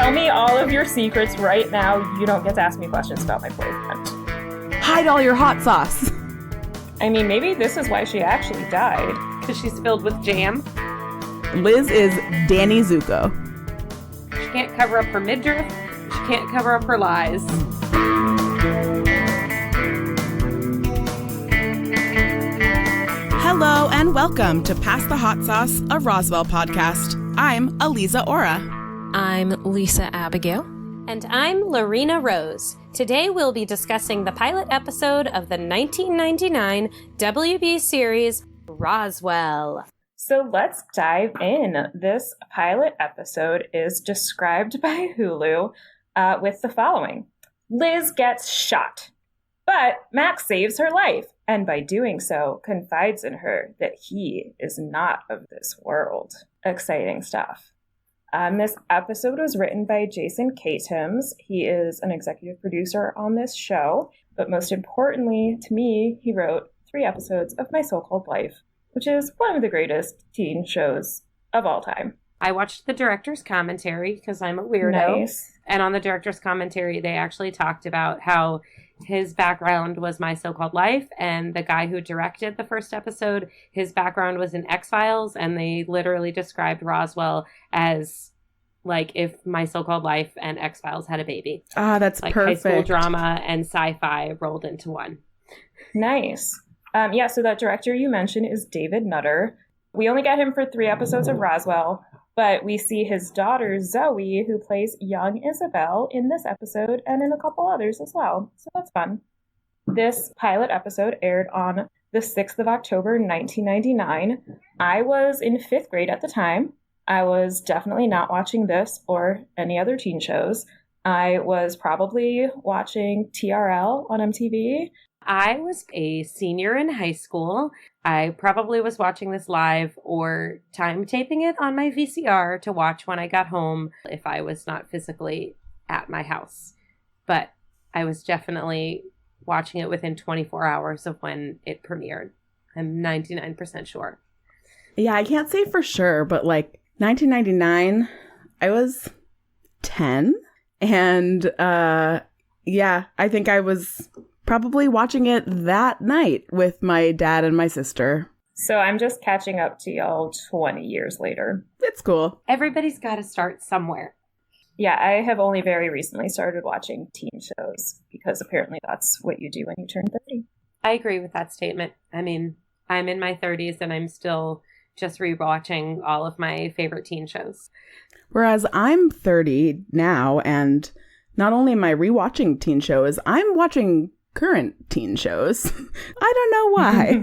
Tell me all of your secrets right now. You don't get to ask me questions about my boyfriend. Hide all your hot sauce. I mean, maybe this is why she actually died. Because she's filled with jam. Liz is Danny Zuko. She can't cover up her midriff. She can't cover up her lies. Hello and welcome to Pass the Hot Sauce, a Roswell podcast. I'm Aliza Ora. I'm Lisa Abigail. And I'm LaRena Rose. Today we'll be discussing the pilot episode of the 1999 WB series, Roswell. So let's dive in. This pilot episode is described by Hulu with the following. Liz gets shot, but Max saves her life, and by doing so, confides in her that he is not of this world. Exciting stuff. This episode was written by Jason Katims. He is an executive producer on this show, but most importantly to me, he wrote 3 episodes of My So-Called Life, which is one of the greatest teen shows of all time. I watched the director's commentary because I'm a weirdo. Nice. And on the director's commentary, they actually talked about how his background was My So-Called Life, and the guy who directed the first episode, his background was in X-Files, and they literally described Roswell as like if My So-Called Life and X-Files had a baby. Ah, that's like perfect. High school drama and sci-fi rolled into one. Nice. So that director you mentioned is David Nutter. We only got him for 3 episodes of Roswell, but we see his daughter, Zoe, who plays young Isabel in this episode and in a couple others as well. So that's fun. This pilot episode aired on the 6th of October, 1999. I was in 5th grade at the time. I was definitely not watching this or any other teen shows. I was probably watching TRL on MTV. I was a senior in high school. I probably was watching this live or time taping it on my VCR to watch when I got home if I was not physically at my house. But I was definitely watching it within 24 hours of when it premiered. I'm 99% sure. Yeah, I can't say for sure, but like 1999, I was 10. And I think I was probably watching it that night with my dad and my sister. So I'm just catching up to y'all 20 years later. It's cool. Everybody's got to start somewhere. Yeah, I have only very recently started watching teen shows because apparently that's what you do when you turn 30. I agree with that statement. I mean, I'm in my 30s and I'm still just rewatching all of my favorite teen shows. Whereas I'm 30 now, and not only am I rewatching teen shows, I'm watching current teen shows. I don't know why,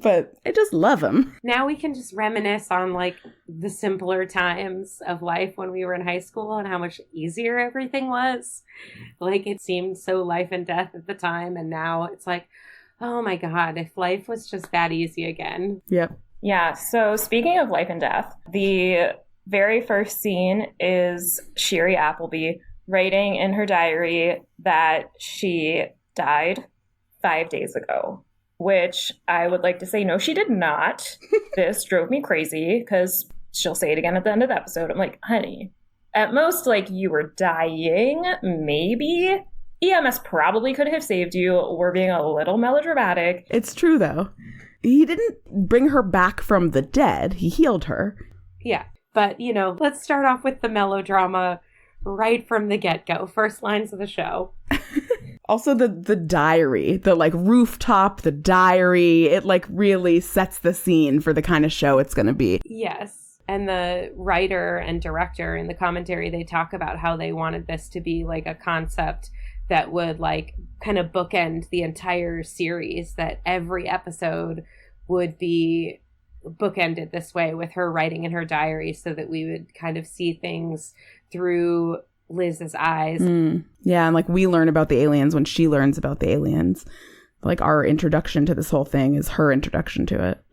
but I just love them. Now we can just reminisce on like the simpler times of life when we were in high school and how much easier everything was. Like it seemed so life and death at the time, and now it's like, oh my God, if life was just that easy again. Yep. Yeah, so speaking of life and death, the very first scene is Sherry Appleby writing in her diary that she died 5 days ago, which I would like to say, no, she did not. This drove me crazy because she'll say it again at the end of the episode. I'm like, honey, at most, like, you were dying, maybe. EMS probably could have saved you. We're being a little melodramatic. It's true, though. He didn't bring her back from the dead. He healed her. Yeah, but, let's start off with the melodrama right from the get-go. First lines of the show. Also, the diary, the like rooftop, the diary, it like really sets the scene for the kind of show it's going to be. Yes. And the writer and director in the commentary, they talk about how they wanted this to be like a concept that would like kind of bookend the entire series, that every episode would be bookended this way with her writing in her diary so that we would kind of see things through Liz's eyes. Yeah, and like we learn about the aliens when she learns about the aliens. Like our introduction to this whole thing is her introduction to it.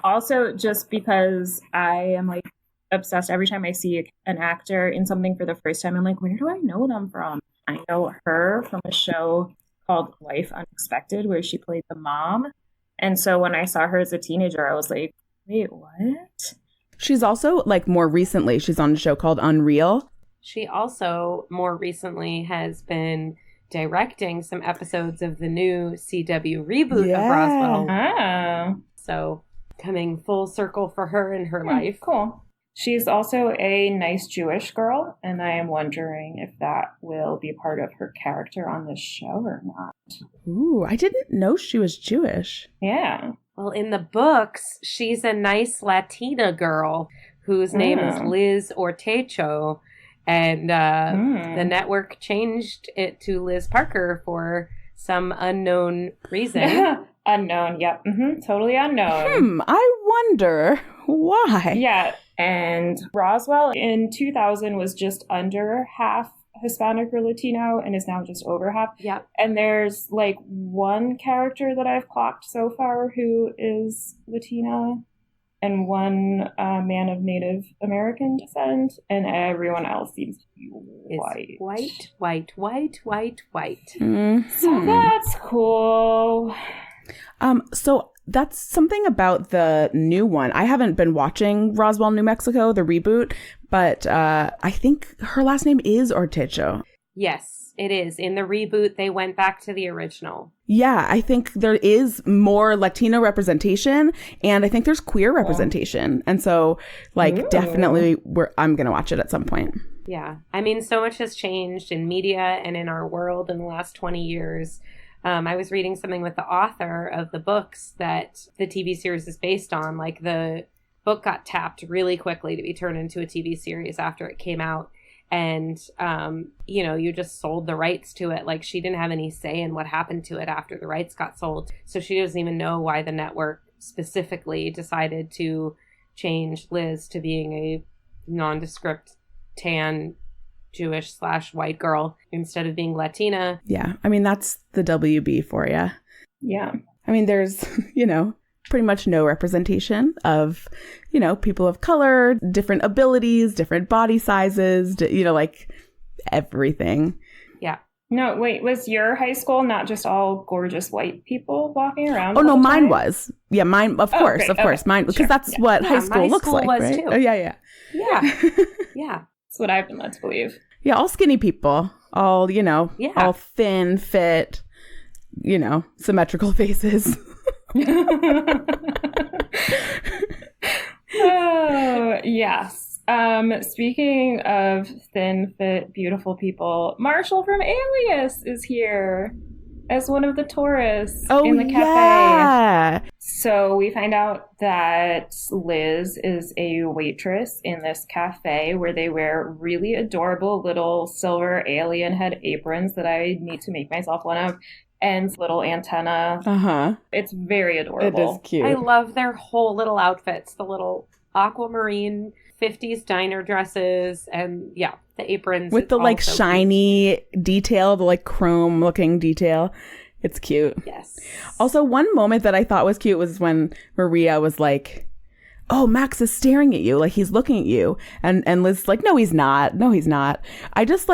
Also, just because I am like obsessed every time I see an actor in something for the first time, I'm like, where do I know them from? I know her from a show called Life Unexpected, where she played the mom. And so when I saw her as a teenager, I was like, wait, what? She's also, like, more recently, she's on a show called Unreal. She also more recently has been directing some episodes of the new CW reboot of Roswell. Oh. So coming full circle for her in her life. Cool. She's also a nice Jewish girl, and I am wondering if that will be part of her character on this show or not. Ooh, I didn't know she was Jewish. Yeah. Well, in the books, she's a nice Latina girl whose name is Liz Ortecho, and the network changed it to Liz Parker for some unknown reason. Unknown, yep. Totally unknown. I wonder why. Yeah, and Roswell in 2000 was just under half Hispanic or Latino and is now just over half. Yep. And there's like one character that I've clocked so far who is Latina and one man of Native American descent, and everyone else seems to be white. White. So that's cool. So that's something about the new one. I haven't been watching Roswell, New Mexico, the reboot, but I think her last name is Ortecho. Yes, it is. In the reboot, they went back to the original. Yeah, I think there is more Latino representation, and I think there's queer representation. And so, like, definitely I'm going to watch it at some point. Yeah. I mean, so much has changed in media and in our world in the last 20 years. I was reading something with the author of the books that the TV series is based on. Like, the book got tapped really quickly to be turned into a TV series after it came out. And, you just sold the rights to it. Like, she didn't have any say in what happened to it after the rights got sold. So she doesn't even know why the network specifically decided to change Liz to being a nondescript tan Jewish/white girl instead of being Latina. Yeah. I mean, that's the WB for you. Yeah. I mean, there's, pretty much no representation of, people of color, different abilities, different body sizes, like everything. Yeah. No, wait, was your high school not just all gorgeous white people walking around? Oh, no, mine was. Yeah, mine, of course. Mine, because that's what high school looks like, right? Too. Oh, yeah. Yeah. That's what I've been led to believe. Yeah, all skinny people, all, all thin, fit, symmetrical faces. Oh, yes. Speaking of thin, fit, beautiful people, Marshall from Alias is here as one of the tourists in the cafe. Yeah. So we find out that Liz is a waitress in this cafe where they wear really adorable little silver alien head aprons that I need to make myself one of, and little antenna. Uh-huh. It's very adorable. It is cute. I love their whole little outfits, the little aquamarine 50s diner dresses, and the aprons. With the so shiny detail, the chrome looking detail. It's cute. Yes. Also, one moment that I thought was cute was when Maria was like, "Oh, Max is staring at you, like he's looking at you." And Liz's like, "No, he's not. No, he's not." I just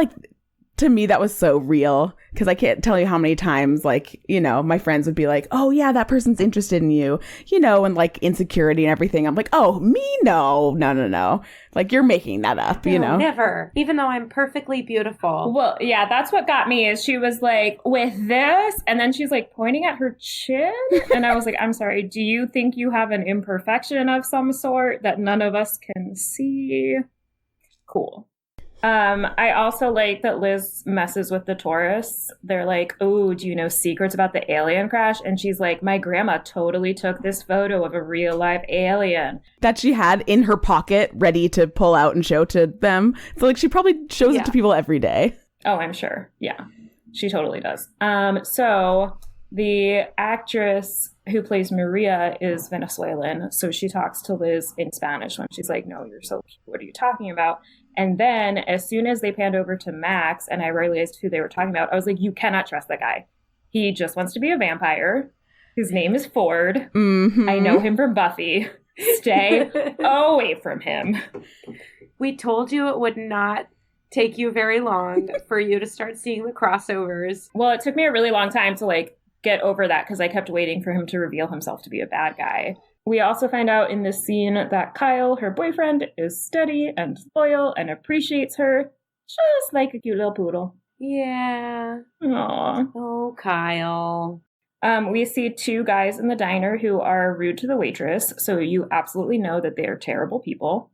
to me, that was so real, because I can't tell you how many times, my friends would be like, "Oh, yeah, that person's interested in you," and insecurity and everything. I'm like, "Oh, me? No. You're making that up, No, never. Even though I'm perfectly beautiful. Well, yeah, that's what got me is she was like, "With this?" And then she's pointing at her chin. And I was like, "I'm sorry, do you think you have an imperfection of some sort that none of us can see?" Cool. I also like that Liz messes with the tourists. They're like, "Oh, do you know secrets about the alien crash?" And she's like, "My grandma totally took this photo of a real live alien that she had in her pocket ready to pull out and show to them." So she probably shows it to people every day. Oh, I'm sure. Yeah, she totally does. So the actress who plays Maria is Venezuelan. So she talks to Liz in Spanish when she's like, "No, you're so cute. What are you talking about?" And then as soon as they panned over to Max and I realized who they were talking about, I was like, "You cannot trust that guy. He just wants to be a vampire. His name is Ford. Mm-hmm. I know him from Buffy. Stay away from him." We told you it would not take you very long for you to start seeing the crossovers. Well, it took me a really long time to get over that because I kept waiting for him to reveal himself to be a bad guy. We also find out in this scene that Kyle, her boyfriend, is steady and loyal and appreciates her. Just like a cute little poodle. Yeah. Aww. Oh, Kyle. We see two guys in the diner who are rude to the waitress, so you absolutely know that they are terrible people.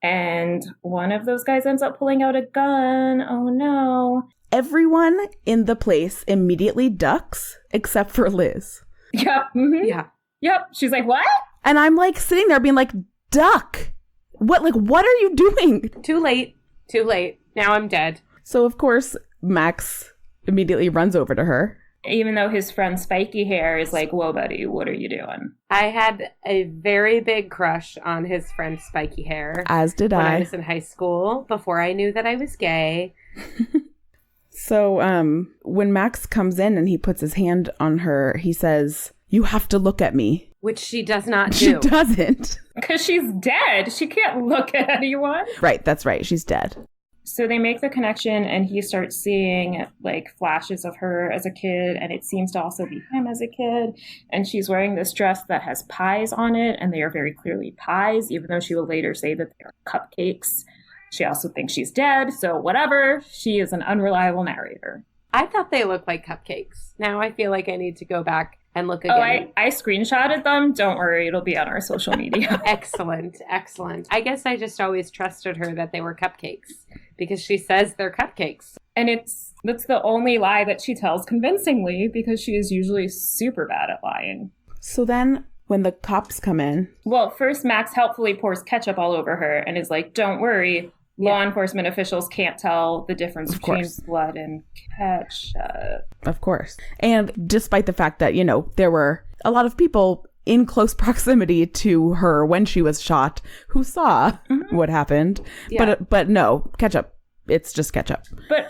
And one of those guys ends up pulling out a gun. Oh no. Everyone in the place immediately ducks except for Liz. Yep. Mm-hmm. Yeah. Yep. She's like, what? And I'm like sitting there being like, duck. What are you doing? Too late. Too late. Now I'm dead. So of course, Max immediately runs over to her. Even though his friend Spiky Hair is like, whoa, buddy, what are you doing? I had a very big crush on his friend Spiky Hair. As did when I. I was in high school, before I knew that I was gay. So when Max comes in and he puts his hand on her, he says, you have to look at me. Which she does not do. She doesn't. Because she's dead. She can't look at anyone. Right, that's right. She's dead. So they make the connection and he starts seeing like flashes of her as a kid, and it seems to also be him as a kid. And she's wearing this dress that has pies on it, and they are very clearly pies, even though she will later say that they are cupcakes. She also thinks she's dead, so whatever. She is an unreliable narrator. I thought they looked like cupcakes. Now I feel like I need to go back and look again. Oh, I screenshotted them. Don't worry, it'll be on our social media. Excellent, excellent. I guess I just always trusted her that they were cupcakes because she says they're cupcakes. And that's the only lie that she tells convincingly, because she is usually super bad at lying. So then when the cops come in. Well, first Max helpfully pours ketchup all over her and is like, don't worry. Law enforcement officials can't tell the difference between blood and ketchup. Of course. And despite the fact that, there were a lot of people in close proximity to her when she was shot who saw what happened. Yeah. But no, ketchup. It's just ketchup. But,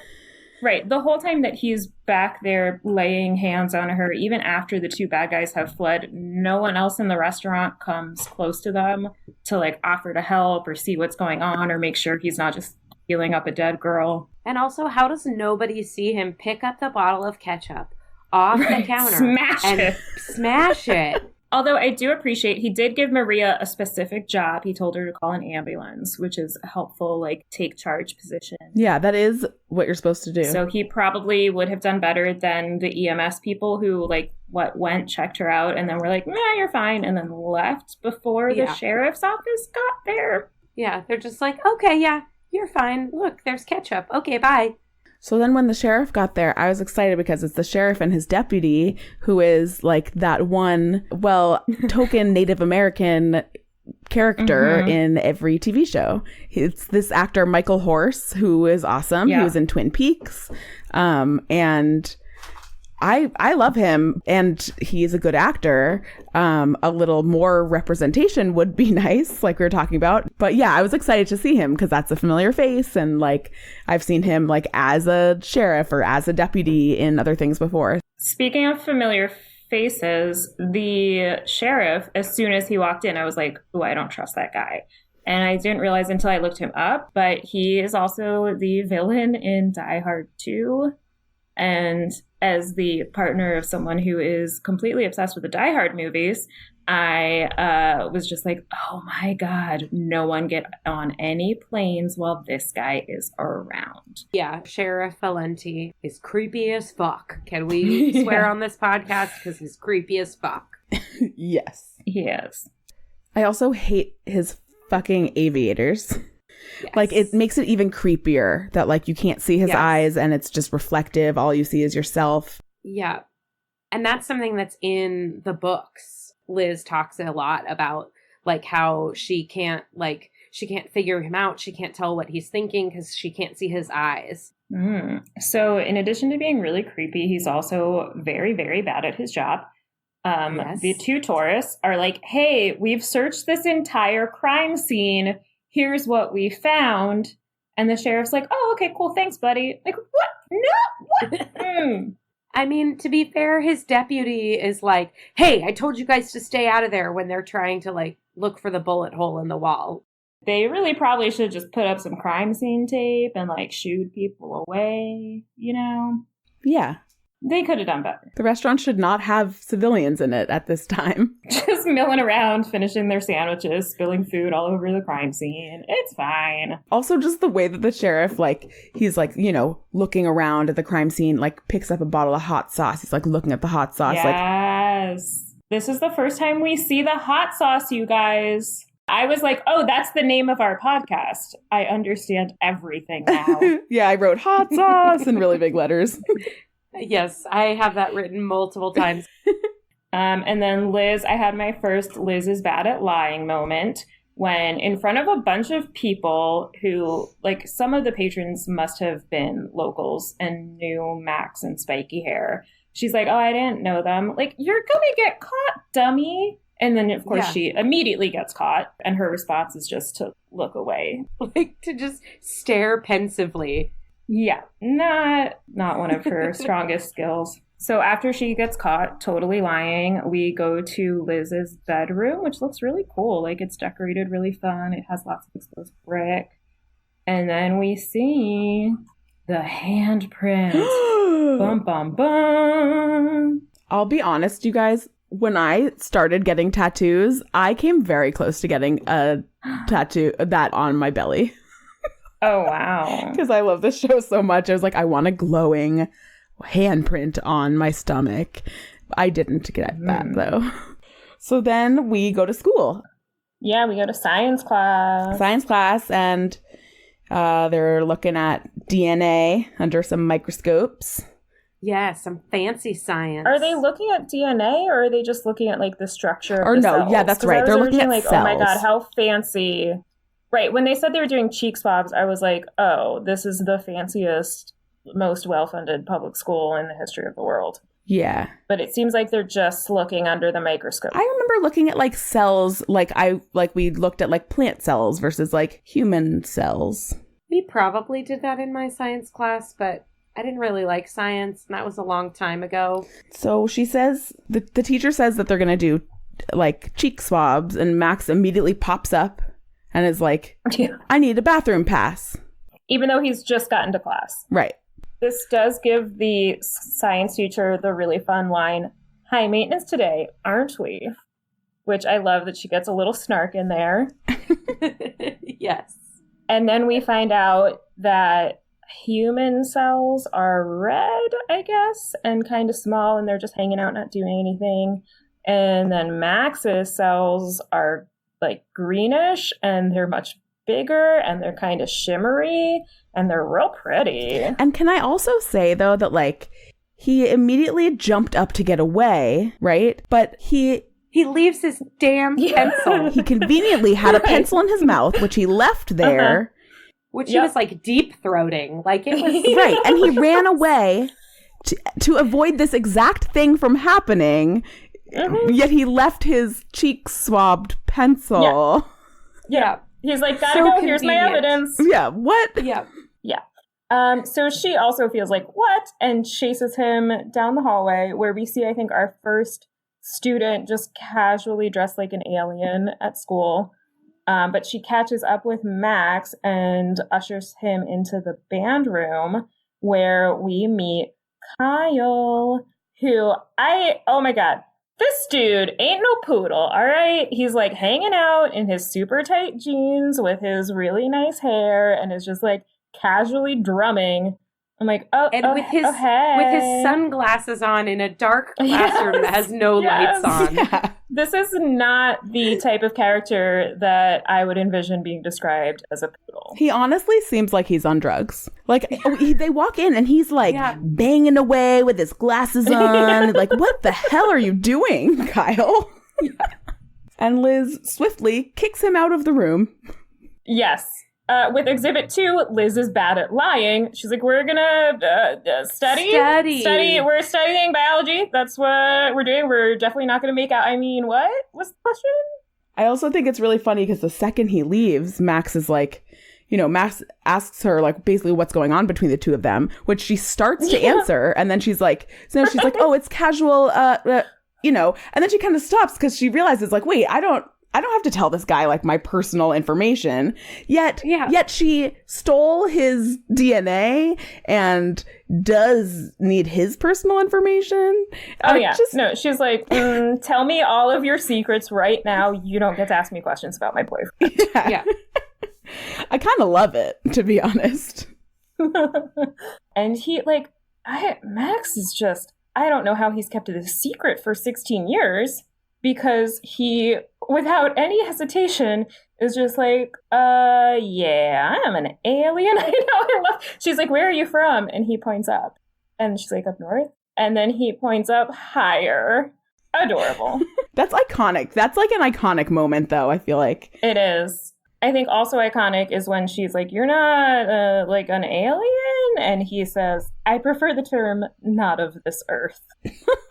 right, the whole time that he's back there laying hands on her, even after the two bad guys have fled, no one else in the restaurant comes close to them to, like, offer to help or see what's going on or make sure he's not just healing up a dead girl. And also, how does nobody see him pick up the bottle of ketchup off the counter smash it? Although I do appreciate he did give Maria a specific job. He told her to call an ambulance, which is a helpful, like, take charge position. Yeah, that is what you're supposed to do. So he probably would have done better than the EMS people who, like, went, checked her out, and then were like, nah, you're fine, and then left before the sheriff's office got there. Yeah, they're just like, okay, yeah, you're fine. Look, there's ketchup. Okay, bye. So then when the sheriff got there, I was excited because it's the sheriff and his deputy who is like that one, token Native American character in every TV show. It's this actor, Michael Horse, who is awesome. Yeah. He was in Twin Peaks. And I love him, and he's a good actor. A little more representation would be nice, like we were talking about. But yeah, I was excited to see him because that's a familiar face, and like I've seen him like as a sheriff or as a deputy in other things before. Speaking of familiar faces, the sheriff, as soon as he walked in, I was like, "Ooh, I don't trust that guy." And I didn't realize until I looked him up, but he is also the villain in Die Hard 2. And as the partner of someone who is completely obsessed with the Die Hard movies, I was just like, oh my God, no one get on any planes while this guy is around. Yeah, Sheriff Valenti is creepy as fuck. Can we swear on this podcast? Because he's creepy as fuck. Yes. He is. I also hate his fucking aviators. Yes. Like, it makes it even creepier that, like, you can't see his eyes and it's just reflective. All you see is yourself. Yeah. And that's something that's in the books. Liz talks a lot about, like, how she can't figure him out. She can't tell what he's thinking because she can't see his eyes. So in addition to being really creepy, he's also very, very bad at his job. The two tourists are like, hey, we've searched this entire crime scene. Here's what we found. And the sheriff's like, oh, okay, cool. Thanks, buddy. Like, what? No, what? I mean, to be fair, his deputy is like, hey, I told you guys to stay out of there when they're trying to, like, look for the bullet hole in the wall. They really probably should just put up some crime scene tape and, like, shoo people away, you know? Yeah. They could have done better. The restaurant should not have civilians in it at this time. Just milling around, finishing their sandwiches, spilling food all over the crime scene. It's fine. Also, just the way that the sheriff, like, he's like, you know, looking around at the crime scene, like, picks up a bottle of hot sauce. He's like looking at the hot sauce. Yes. This is the first time we see the hot sauce, you guys. I was like, oh, that's the name of our podcast. I understand everything now. Yeah, I wrote hot sauce in really big letters. Yes, I have that written multiple times. And then Liz, I had my first Liz is bad at lying moment when in front of a bunch of people who, like, some of the patrons must have been locals and knew Max and Spiky Hair. She's like, oh, I didn't know them. Like, you're gonna get caught, dummy. And then, of course, she immediately gets caught. And her response is just to look away. Like, to just stare pensively. Yeah, not one of her strongest skills. So after she gets caught totally lying, we go to Liz's bedroom, which looks really cool. Like, it's decorated really fun. It has lots of exposed brick. And then we see the handprint. Bum, bum, bum. I'll be honest, you guys. When I started getting tattoos, I came very close to getting a tattoo that on my belly. Oh, wow. Because I love this show so much. I was like, I want a glowing handprint on my stomach. I didn't get that, though. So then we go to school. Yeah, we go to science class. And they're looking at DNA under some microscopes. Yeah, some fancy science. Are they looking at DNA or are they just looking at, like, the structure of the cells? Yeah, that's right. They're looking at like, cells. Oh my God, how fancy. Right, when they said they were doing cheek swabs, I was like, oh, this is the fanciest, most well-funded public school in the history of the world. Yeah. But it seems like they're just looking under the microscope. I remember looking at, like, cells, we looked at, like, plant cells versus, like, human cells. We probably did that in my science class, but I didn't really like science, and that was a long time ago. So she says, the teacher says that they're going to do, like, cheek swabs, and Max immediately pops up and is like, I need a bathroom pass. Even though he's just gotten to class. Right. This does give the science teacher the really fun line, high maintenance today, aren't we? Which I love that she gets a little snark in there. Yes. And then we find out that human cells are red, I guess, and kind of small, and they're just hanging out, not doing anything. And then Max's cells are like greenish, and they're much bigger, and they're kind of shimmery, and they're real pretty. And can I also say, though, that, like, he immediately jumped up to get away, right? But he leaves his damn pencil. He conveniently had a pencil in his mouth, which he left there. Which he was, like, deep-throating. Like, it was... Right, and he ran away to avoid this exact thing from happening, yet he left his cheek swabbed pencil. Yeah. He's like, gotta go, here's my evidence. Yeah, what? Yeah. So she also feels like, what? And chases him down the hallway, where we see, I think, our first student just casually dressed like an alien at school. But she catches up with Max and ushers him into the band room, where we meet Kyle, who oh my God, this dude ain't no poodle, all right? He's like hanging out in his super tight jeans with his really nice hair and is just like casually drumming. I'm like, with his sunglasses on in a dark classroom that has no lights on. Yeah. This is not the type of character that I would envision being described as a poodle. He honestly seems like he's on drugs. Like, they walk in and he's like banging away with his glasses on. Like, what the hell are you doing, Kyle? Yeah. And Liz swiftly kicks him out of the room. Yes. With Exhibit 2, Liz is bad at lying. She's like, we're gonna study. We're studying biology. That's what we're doing. We're definitely not gonna make out. I mean, what was the question? I also think it's really funny because the second he leaves, Max is like, Max asks her, like, basically what's going on between the two of them, which she starts to answer. And then she's like, oh, it's casual, and then she kind of stops because she realizes, like, wait, I don't I don't have to tell this guy like my personal information. Yet she stole his DNA and does need his personal information. No, she's like, tell me all of your secrets right now. You don't get to ask me questions about my boyfriend. Yeah. I kind of love it, to be honest. And he, like, Max is just, I don't know how he's kept it a secret for 16 years, because he, without any hesitation, is just like, yeah, I'm an alien. I know. She's like, where are you from? And he points up. And she's like, up north. And then he points up higher. Adorable. That's iconic. That's like an iconic moment, though, I feel like. It is. I think also iconic is when she's like, you're not like an alien? And he says, I prefer the term not of this earth.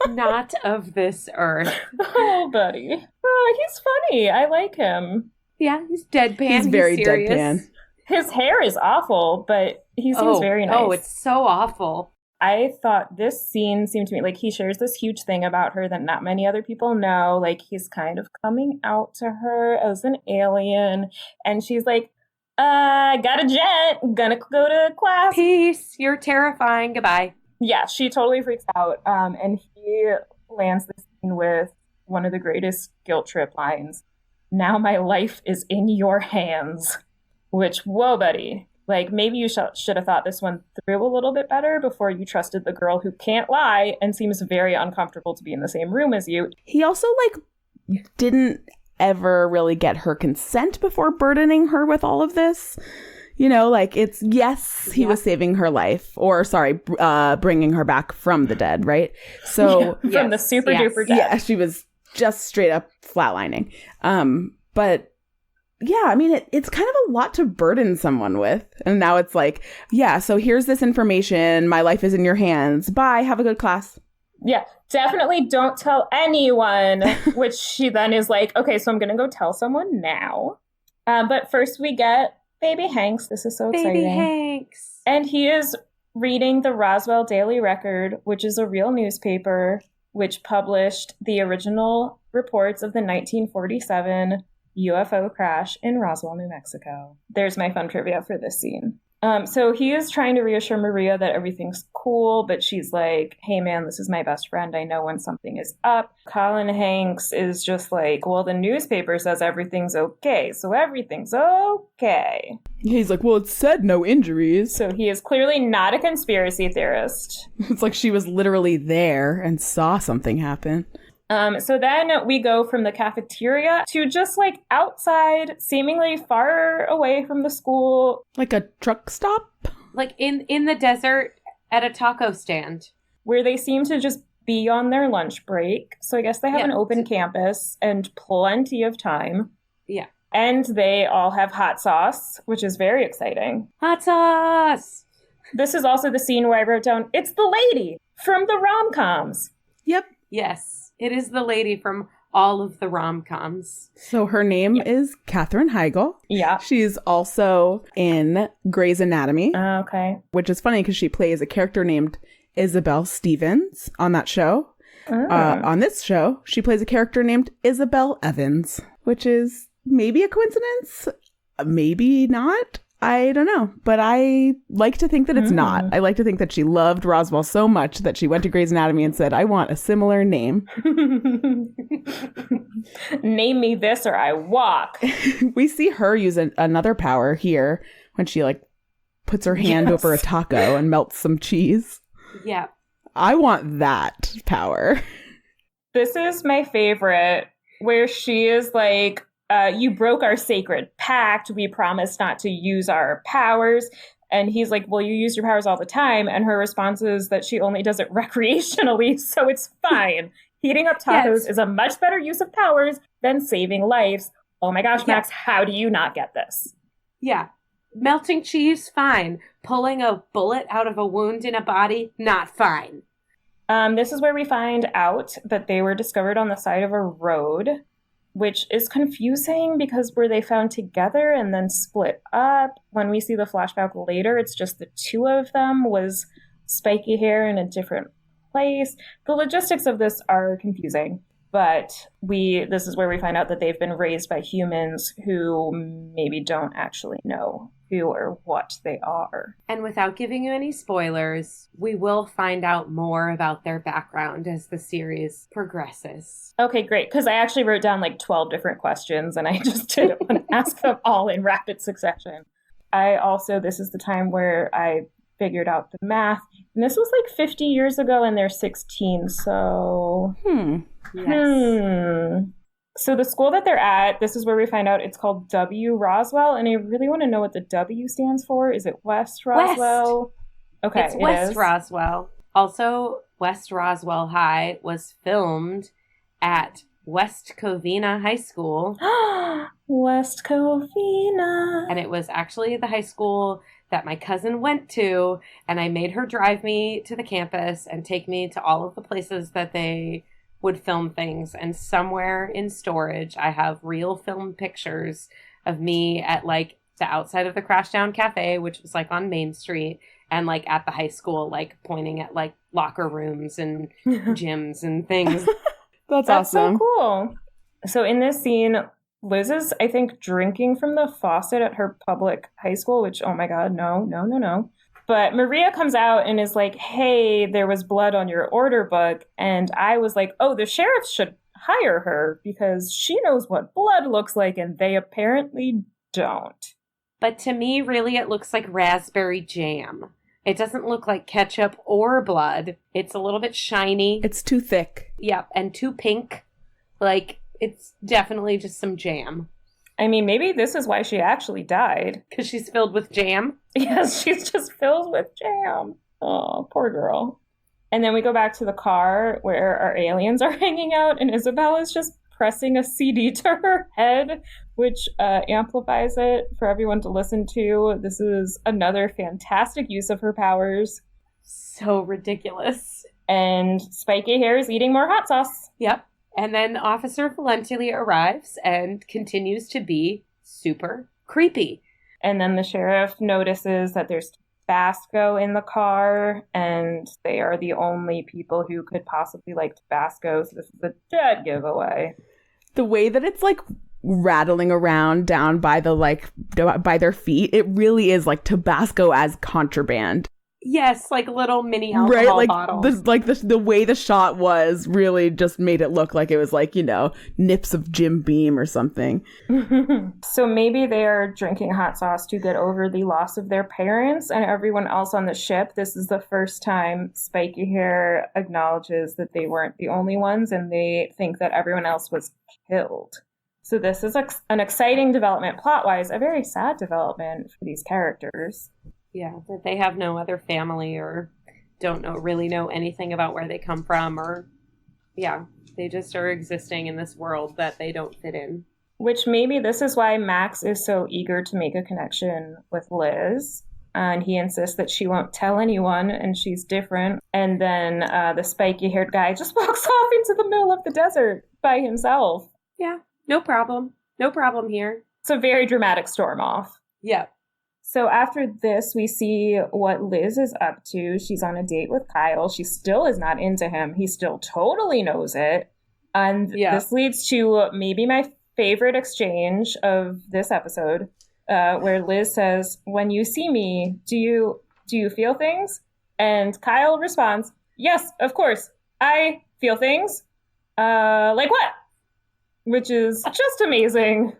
Not of this earth. Oh, buddy. Oh, he's funny. I like him. Yeah, he's deadpan. He's very serious. deadpan. His hair is awful, but he seems very nice. Oh, it's so awful. I thought this scene seemed to me like he shares this huge thing about her that not many other people know. Like, he's kind of coming out to her as an alien. And she's like, got a jet. Gonna go to class. Peace. You're terrifying. Goodbye. Yeah, she totally freaks out. And he lands the scene with one of the greatest guilt trip lines. Now my life is in your hands. Which, whoa, buddy. Like, maybe you should have thought this one through a little bit better before you trusted the girl who can't lie and seems very uncomfortable to be in the same room as you. He also, like, didn't ever really get her consent before burdening her with all of this. You know, like, it's, yes, he was saving her life. Or, sorry, bringing her back from the dead, right? So, from the super duper dead. Yeah, she was just straight up flatlining. But... yeah, I mean, it's kind of a lot to burden someone with. And now it's like, yeah, so here's this information. My life is in your hands. Bye. Have a good class. Yeah, definitely don't tell anyone, which she then is like, okay, so I'm going to go tell someone now. But first we get Baby Hanks. This is so exciting. Baby Hanks. And he is reading the Roswell Daily Record, which is a real newspaper, which published the original reports of the 1947 UFO crash in Roswell, New Mexico. There's my fun trivia for this scene. So he is trying to reassure Maria that everything's cool, but she's like, hey man, this is my best friend. I know when something is up. Colin Hanks is just like, well, the newspaper says everything's okay, so everything's okay. He's like, well, it said no injuries. So he is clearly not a conspiracy theorist. It's like she was literally there and saw something happen. So then we go from the cafeteria to just like outside, seemingly far away from the school. Like a truck stop? Like in the desert at a taco stand. Where they seem to just be on their lunch break. So I guess they have an open campus and plenty of time. Yeah. And they all have hot sauce, which is very exciting. Hot sauce! This is also the scene where I wrote down, it's the lady from the rom-coms. Yep. Yes. It is the lady from all of the rom-coms. So her name is Katherine Heigl. Yeah. She's also in Grey's Anatomy. Okay. Which is funny because she plays a character named Isabel Stevens on that show. On this show, she plays a character named Isabel Evans, which is maybe a coincidence, maybe not. I don't know, but I like to think that it's not. I like to think that she loved Roswell so much that she went to Grey's Anatomy and said, I want a similar name. Name me this or I walk. We see her use another power here when she like puts her hand over a taco and melts some cheese. Yeah. I want that power. This is my favorite, where she is like, you broke our sacred pact. We promised not to use our powers. And he's like, well, you use your powers all the time. And her response is that she only does it recreationally, so it's fine. Heating up tacos is a much better use of powers than saving lives. Oh my gosh, Max, how do you not get this? Yeah. Melting cheese, fine. Pulling a bullet out of a wound in a body, not fine. This is where we find out that they were discovered on the side of a road, which is confusing because were they found together and then split up? When we see the flashback later, it's just the two of them. Was spiky hair in a different place? The logistics of this are confusing. But this is where we find out that they've been raised by humans who maybe don't actually know who or what they are. And without giving you any spoilers, we will find out more about their background as the series progresses. Okay, great. Because I actually wrote down like 12 different questions and I just didn't want to ask them all in rapid succession. This is the time where I figured out the math. And this was like 50 years ago and they're 16. So, Yes. So the school that they're at, this is where we find out it's called Roswell. And I really want to know what the W stands for. Is it West Roswell? Okay, It's West Roswell. Also, West Roswell High was filmed at West Covina High School. West Covina. And it was actually the high school that my cousin went to, and I made her drive me to the campus and take me to all of the places that they would film things. And somewhere in storage, I have real film pictures of me at like the outside of the Crashdown Cafe, which was like on Main Street, and like at the high school, like pointing at like locker rooms and gyms and things. That's So awesome. cool. So in this scene, Liz is, I think, drinking from the faucet at her public high school, which, oh my God, no. But Maria comes out and is like, hey, there was blood on your order book. And I was like, oh, the sheriff should hire her because she knows what blood looks like, and they apparently don't. But to me, really, it looks like raspberry jam. It doesn't look like ketchup or blood. It's a little bit shiny. It's too thick. Yep, and too pink. Like, it's definitely just some jam. I mean, maybe this is why she actually died. Because she's filled with jam? Yes, she's just filled with jam. Oh, poor girl. And then we go back to the car where our aliens are hanging out, and Isabella's just pressing a CD to her head, which amplifies it for everyone to listen to. This is another fantastic use of her powers. So ridiculous. And Spiky Hair is eating more hot sauce. Yep. And then Officer Valenti arrives and continues to be super creepy. And then the sheriff notices that there's Tabasco in the car, and they are the only people who could possibly like Tabasco, so this is a dead giveaway. The way that it's like rattling around down by by their feet, it really is like Tabasco as contraband. Yes, like little mini alcohol bottles. The way the shot was really just made it look like it was like, nips of Jim Beam or something. So maybe they are drinking hot sauce to get over the loss of their parents and everyone else on the ship. This is the first time Spiky Hair acknowledges that they weren't the only ones, and they think that everyone else was killed. So this is an exciting development plot-wise, a very sad development for these characters. Yeah, that they have no other family or don't really know anything about where they come from, or they just are existing in this world that they don't fit in. Which maybe this is why Max is so eager to make a connection with Liz, and he insists that she won't tell anyone and she's different. And then the spiky-haired guy just walks off into the middle of the desert by himself. Yeah, no problem. No problem here. It's a very dramatic storm off. Yeah. So after this, we see what Liz is up to. She's on a date with Kyle. She still is not into him. He still totally knows it. And this leads to maybe my favorite exchange of this episode, where Liz says, when you see me, do you feel things? And Kyle responds, yes, of course. I feel things. Like what? Which is just amazing.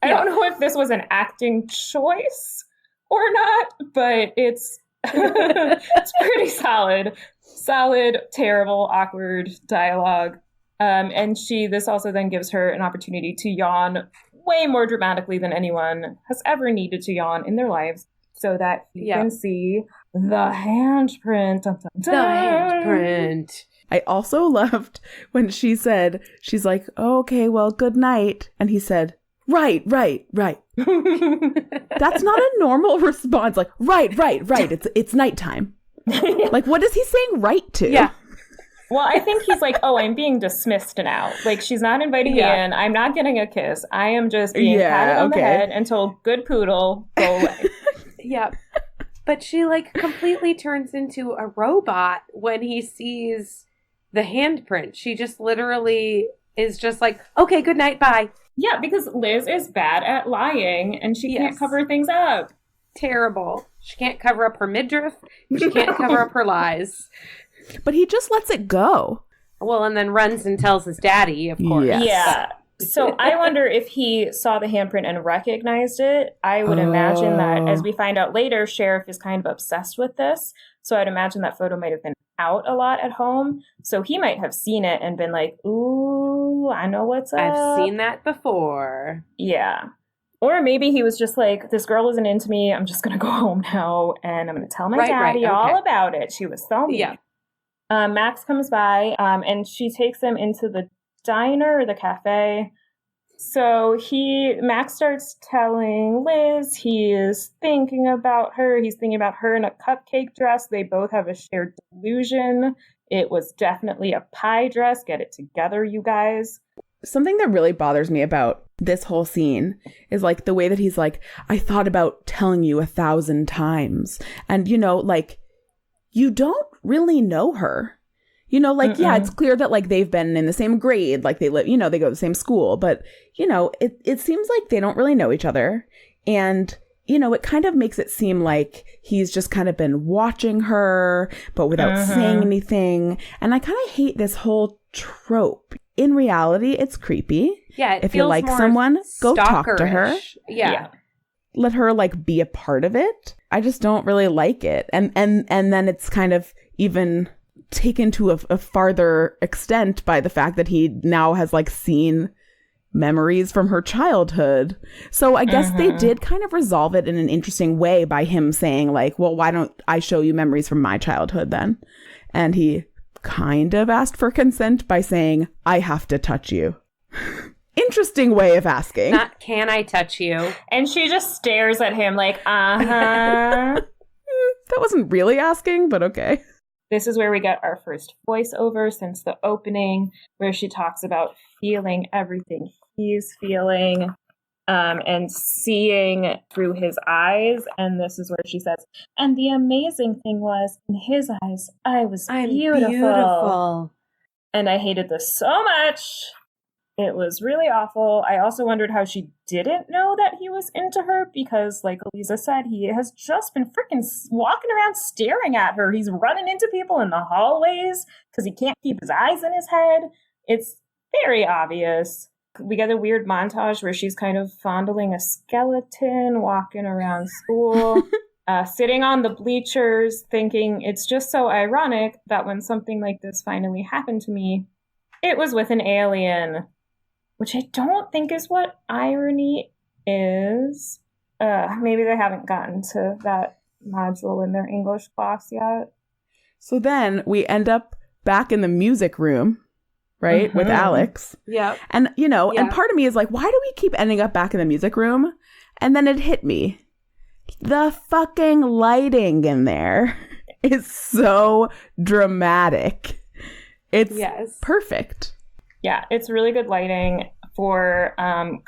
I don't know if this was an acting choice or not, but it's it's pretty solid. Solid, terrible, awkward dialogue. And this also then gives her an opportunity to yawn way more dramatically than anyone has ever needed to yawn in their lives, so that you can see the handprint. Dun, dun, dun. The handprint. I also loved when she's like, oh, okay, well, good night. And he said, Right. That's not a normal response. Like, right. It's nighttime. Like, what is he saying right to? Yeah. Well, I think he's like, oh, I'm being dismissed now. Like, she's not inviting me in. I'm not getting a kiss. I am just being patted on the head and told, good poodle, go away. Yeah. But she, like, completely turns into a robot when he sees the handprint. She just literally is just like, okay, good night, bye. Yeah, because Liz is bad at lying and she can't cover things up. Terrible. She can't cover up her midriff. She can't cover up her lies. But he just lets it go. Well, and then runs and tells his daddy, of course. Yes. Yeah. So I wonder if he saw the handprint and recognized it. I would imagine that, as we find out later, Sheriff is kind of obsessed with this. So I'd imagine that photo might have been out a lot at home. So he might have seen it and been like, ooh, I know what's up. I've seen that before. Yeah. Or maybe he was just like, this girl isn't into me. I'm just going to go home now and I'm going to tell my daddy all about it. She was so mean. Yeah. Max comes by and she takes him into the diner or the cafe. So Max starts telling Liz he is thinking about her. He's thinking about her in a cupcake dress. They both have a shared delusion. It was definitely a pie dress. Get it together, you guys. Something that really bothers me about this whole scene is like the way that he's like, I thought about telling you 1,000 times. And, you know, like, you don't really know her. You know, like, yeah, it's clear that, like, they've been in the same grade, like, they live, you know, they go to the same school. But, you know, it seems like they don't really know each other. And, you know, it kind of makes it seem like he's just kind of been watching her, but without saying anything. And I kind of hate this whole trope. In reality, it's creepy. Yeah, if you like someone, go talk to her. Yeah. Let her, like, be a part of it. I just don't really like it. And then it's kind of even taken to a farther extent by the fact that he now has, like, seen memories from her childhood. So I guess they did kind of resolve it in an interesting way by him saying, like, well, why don't I show you memories from my childhood then? And he kind of asked for consent by saying, I have to touch you. Interesting way of asking. Not, can I touch you? And she just stares at him like, That wasn't really asking, but okay. This is where we get our first voiceover since the opening, where she talks about feeling everything he's feeling and seeing through his eyes. And this is where she says, and the amazing thing was, in his eyes, I'm beautiful. And I hated this so much. It was really awful. I also wondered how she didn't know that he was into her because, like Aliza said, he has just been freaking walking around staring at her. He's running into people in the hallways because he can't keep his eyes in his head. It's very obvious. We get a weird montage where she's kind of fondling a skeleton, walking around school, sitting on the bleachers, thinking it's just so ironic that when something like this finally happened to me, it was with an alien. Which I don't think is what irony is. Maybe they haven't gotten to that module in their English class yet. So then we end up back in the music room, right, with Alex. Yeah. And, you know, and part of me is like, why do we keep ending up back in the music room? And then it hit me. The fucking lighting in there is so dramatic. It's perfect. Yeah, it's really good lighting for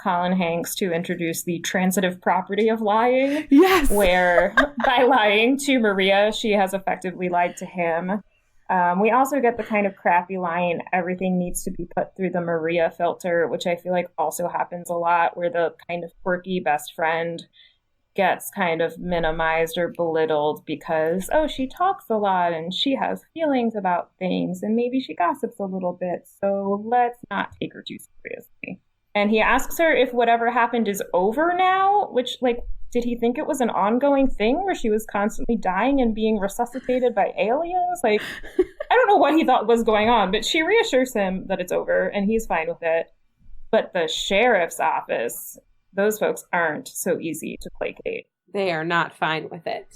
Colin Hanks to introduce the transitive property of lying. Yes. Where by lying to Maria, she has effectively lied to him. We also get the kind of crappy line, everything needs to be put through the Maria filter, which I feel like also happens a lot, where the kind of quirky best friend gets kind of minimized or belittled because, oh, she talks a lot and she has feelings about things and maybe she gossips a little bit, so let's not take her too seriously. And he asks her if whatever happened is over now, which, like, did he think it was an ongoing thing where she was constantly dying and being resuscitated by aliens? Like, I don't know what he thought was going on, but she reassures him that it's over and he's fine with it. But the sheriff's office, those folks aren't so easy to placate. They are not fine with it.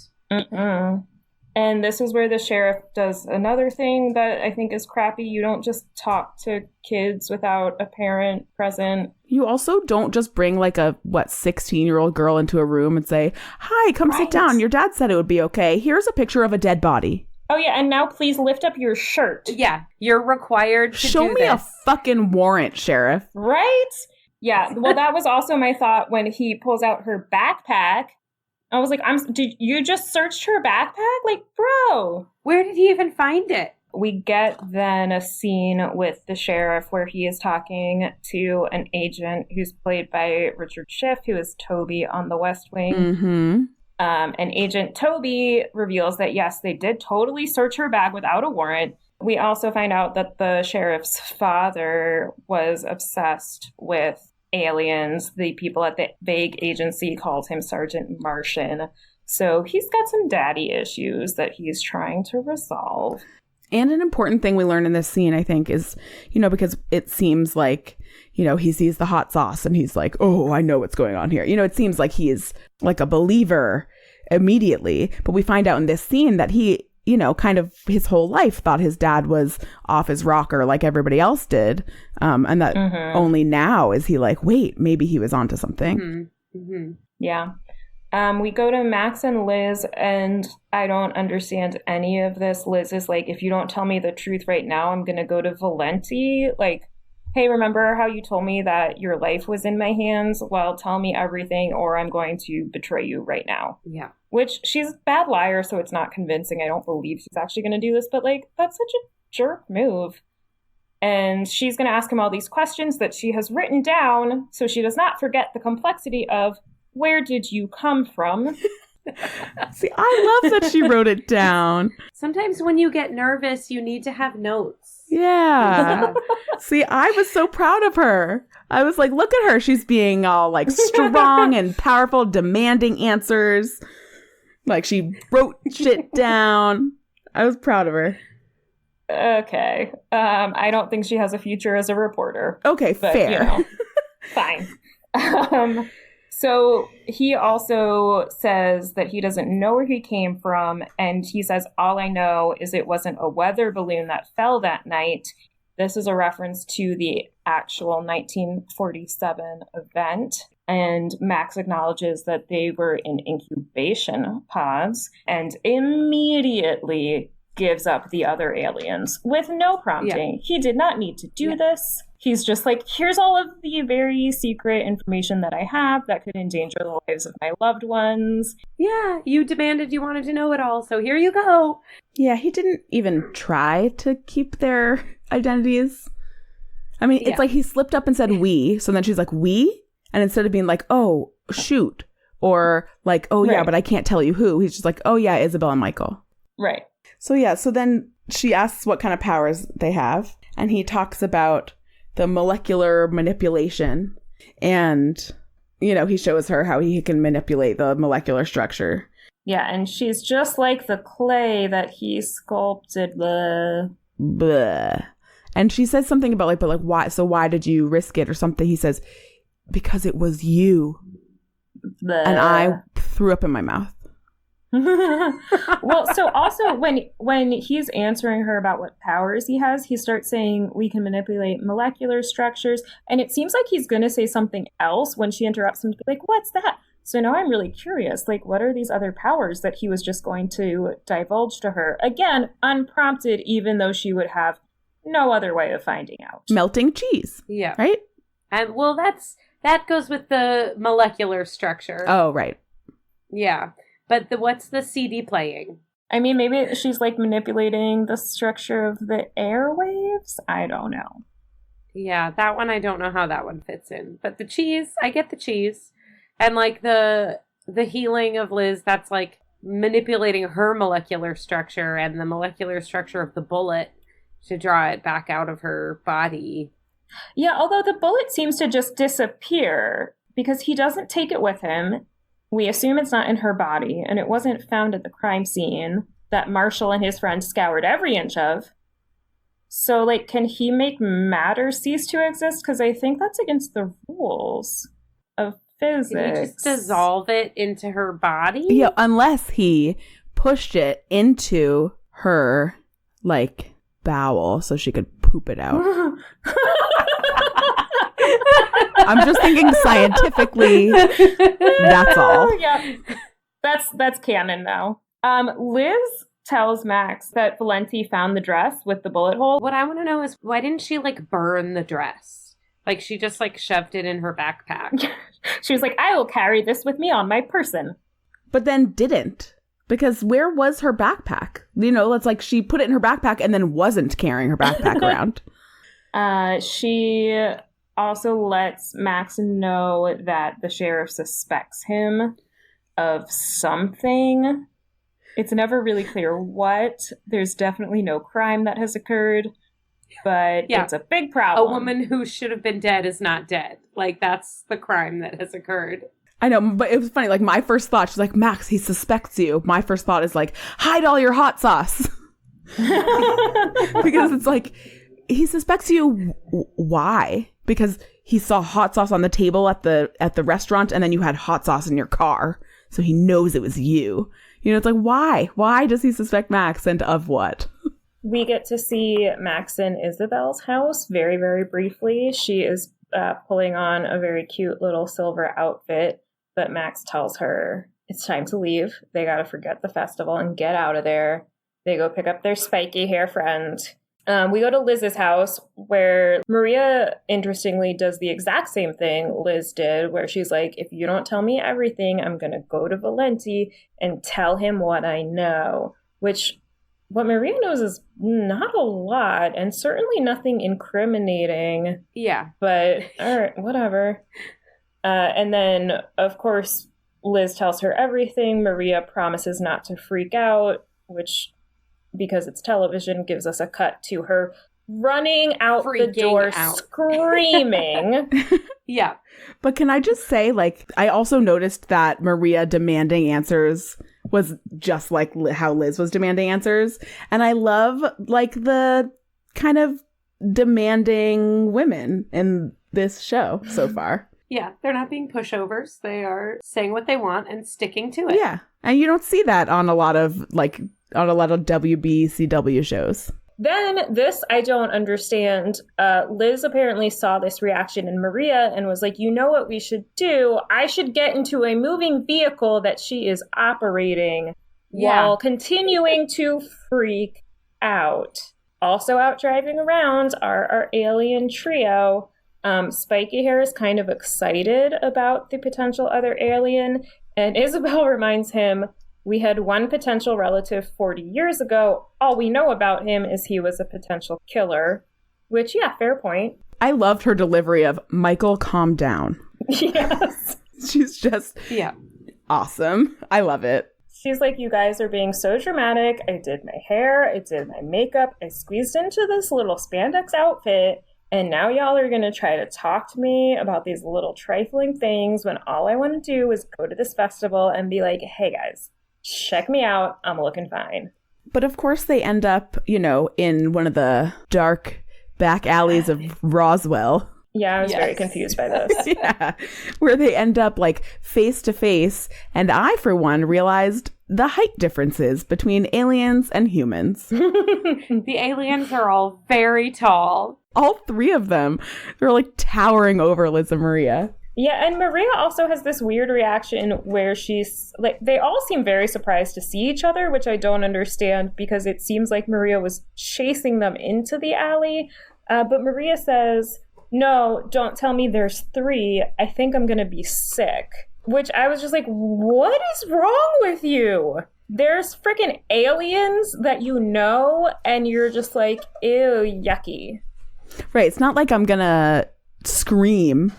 And this is where the sheriff does another thing that I think is crappy. You don't just talk to kids without a parent present. You also don't just bring like a, 16-year-old girl into a room and say, hi, come sit down. Your dad said it would be okay. Here's a picture of a dead body. Oh, yeah. And now please lift up your shirt. Yeah. You're required to show me this. A fucking warrant, Sheriff. Right? Yeah. Well, that was also my thought when he pulls out her backpack. I was like, did you just search her backpack? Like, bro. Where did he even find it? We get then a scene with the sheriff where he is talking to an agent who's played by Richard Schiff, who is Toby on The West Wing. Mm-hmm. And Agent Toby reveals that, yes, they did totally search her bag without a warrant. We also find out that the sheriff's father was obsessed with aliens. The people at the vague agency called him Sergeant Martian. So he's got some daddy issues that he's trying to resolve. And an important thing we learn in this scene, I think, is, because it seems like, he sees the hot sauce and he's like, oh, I know what's going on here. It seems like he is like a believer immediately. But we find out in this scene that he, kind of his whole life thought his dad was off his rocker like everybody else did. And that only now is he like, wait, maybe he was onto something. Mm-hmm. Yeah. We go to Max and Liz, and I don't understand any of this. Liz is like, if you don't tell me the truth right now, I'm going to go to Valenti. Like, hey, remember how you told me that your life was in my hands? Well, tell me everything or I'm going to betray you right now. Yeah. Which, she's a bad liar, so it's not convincing. I don't believe she's actually going to do this, but like, that's such a jerk move. And she's going to ask him all these questions that she has written down so she does not forget the complexity of, where did you come from? See, I love that she wrote it down. Sometimes when you get nervous, you need to have notes. Yeah. See, I was so proud of her. I was like, look at her. She's being all like strong and powerful, demanding answers. Like she wrote shit down. I was proud of her. Okay. I don't think she has a future as a reporter. Okay, but, fair. Fine. So he also says that he doesn't know where he came from. And he says, all I know is it wasn't a weather balloon that fell that night. This is a reference to the actual 1947 event. And Max acknowledges that they were in incubation pods and immediately gives up the other aliens with no prompting. Yeah. He did not need to do this. He's just like, here's all of the very secret information that I have that could endanger the lives of my loved ones. Yeah, you demanded you wanted to know it all, so here you go. Yeah, he didn't even try to keep their identities. I mean, it's like he slipped up and said we, so then she's like, we? And instead of being like, oh, shoot, or like, oh, yeah, but I can't tell you who, he's just like, oh, yeah, Isabel and Michael. Right. So then she asks what kind of powers they have, and he talks about the molecular manipulation, and, he shows her how he can manipulate the molecular structure. Yeah, and she's just like the clay that he sculpted. Blah. And she says something about but why? So why did you risk it or something? He says, because it was you. Blah. And I threw up in my mouth. Well, so also when he's answering her about what powers he has, he starts saying we can manipulate molecular structures, and it seems like he's going to say something else when she interrupts him to be like, what's that? So now I'm really curious, like, what are these other powers that he was just going to divulge to her? Again, unprompted, even though she would have no other way of finding out. Melting cheese. Yeah. Right? And well, that goes with the molecular structure. Oh, right. Yeah. But what's the CD playing? I mean, maybe she's like manipulating the structure of the airwaves? I don't know. Yeah, that one, I don't know how that one fits in. But the cheese, I get the cheese. And like the healing of Liz, that's like manipulating her molecular structure and the molecular structure of the bullet to draw it back out of her body. Yeah, although the bullet seems to just disappear because he doesn't take it with him. We assume it's not in her body, and it wasn't found at the crime scene that Marshall and his friend scoured every inch of. So, like, can he make matter cease to exist? Because I think that's against the rules of physics. Did he just dissolve it into her body? Yeah, unless he pushed it into her, like, bowel so she could poop it out. I'm just thinking scientifically. That's all. Yeah, that's canon now. Liz tells Max that Valenti found the dress with the bullet hole. What I want to know is why didn't she like burn the dress? Like she just like shoved it in her backpack. She was like, I will carry this with me on my person. But then didn't. Because where was her backpack? You know, it's like she put it in her backpack and then wasn't carrying her backpack around. She also lets Max know that the sheriff suspects him of something. It's never really clear what. There's definitely no crime that has occurred, but it's a big problem. A woman who should have been dead is not dead. Like, that's the crime that has occurred. I know, but it was funny. Like, my first thought, she's like, Max, he suspects you. My first thought is like, hide all your hot sauce. Because it's like, he suspects you. Why? Because he saw hot sauce on the table at the restaurant, and then you had hot sauce in your car, so he knows it was you. You know, it's like, why? Why does he suspect Max, and of what? We get to see Max in Isabel's house very, very briefly. She is pulling on a very cute little silver outfit, but Max tells her it's time to leave. They got to forget the festival and get out of there. They go pick up their spiky hair friend. We go to Liz's house, where Maria, interestingly, does the exact same thing Liz did, where she's like, if you don't tell me everything, I'm going to go to Valenti and tell him what I know. Which, what Maria knows is not a lot, and certainly nothing incriminating. Yeah. But, all right, whatever. And then, of course, Liz tells her everything. Maria promises not to freak out, which, because it's television, gives us a cut to her running out the door screaming. Yeah. But can I just say, like, I also noticed that Maria demanding answers was just like how Liz was demanding answers. And I love, like, the kind of demanding women in this show so far. Yeah, they're not being pushovers. They are saying what they want and sticking to it. Yeah. And you don't see that on a lot of WBCW shows. Then this, I don't understand. Liz apparently saw this reaction in Maria and was like, you know what we should do? I should get into a moving vehicle that she is operating while continuing to freak out. Also out driving around are our alien trio. Spiky Hair is kind of excited about the potential other alien, and Isabel reminds him, we had one potential relative 40 years ago. All we know about him is he was a potential killer. Which, yeah, fair point. I loved her delivery of, Michael, calm down. Yes. She's just awesome. I love it. She's like, you guys are being so dramatic. I did my hair. I did my makeup. I squeezed into this little spandex outfit. And now y'all are going to try to talk to me about these little trifling things when all I want to do is go to this festival and be like, hey, guys, check me out. I'm looking fine. But of course they end up, you know, in one of the dark back alleys of Roswell. Yeah, I was very confused by this. Yeah, where they end up like face to face. And I, for one, realized the height differences between aliens and humans. The aliens are all very tall. All three of them. They're like towering over Liz and Maria. Yeah, and Maria also has this weird reaction where she's like, they all seem very surprised to see each other, which I don't understand because it seems like Maria was chasing them into the alley. But Maria says, no, don't tell me there's three. I think I'm going to be sick. Which I was just like, what is wrong with you? There's freaking aliens that you know, and you're just like, ew, yucky. Right. It's not like I'm going to scream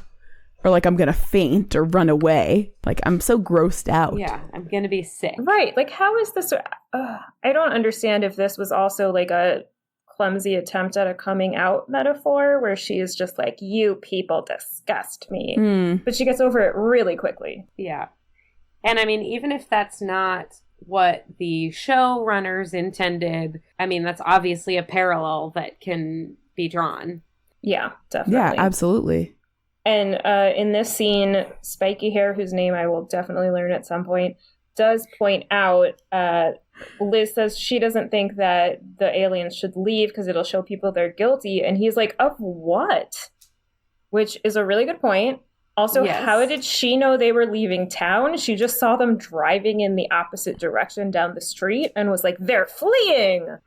or like I'm going to faint or run away. Like, I'm so grossed out. Yeah, I'm going to be sick. Right. Like, how is this? I don't understand if this was also like a clumsy attempt at a coming out metaphor where she is just like, you people disgust me. But she gets over it really quickly. Yeah. And I mean, even if that's not what the showrunners intended, I mean, that's obviously a parallel that can be drawn. Yeah, definitely. Yeah, absolutely. And in this scene, Spiky Hair, whose name I will definitely learn at some point, does point out, Liz says she doesn't think that the aliens should leave because it'll show people they're guilty. And he's like, of what? Which is a really good point. Also, yes. How did she know they were leaving town? She just saw them driving in the opposite direction down the street and was like, they're fleeing.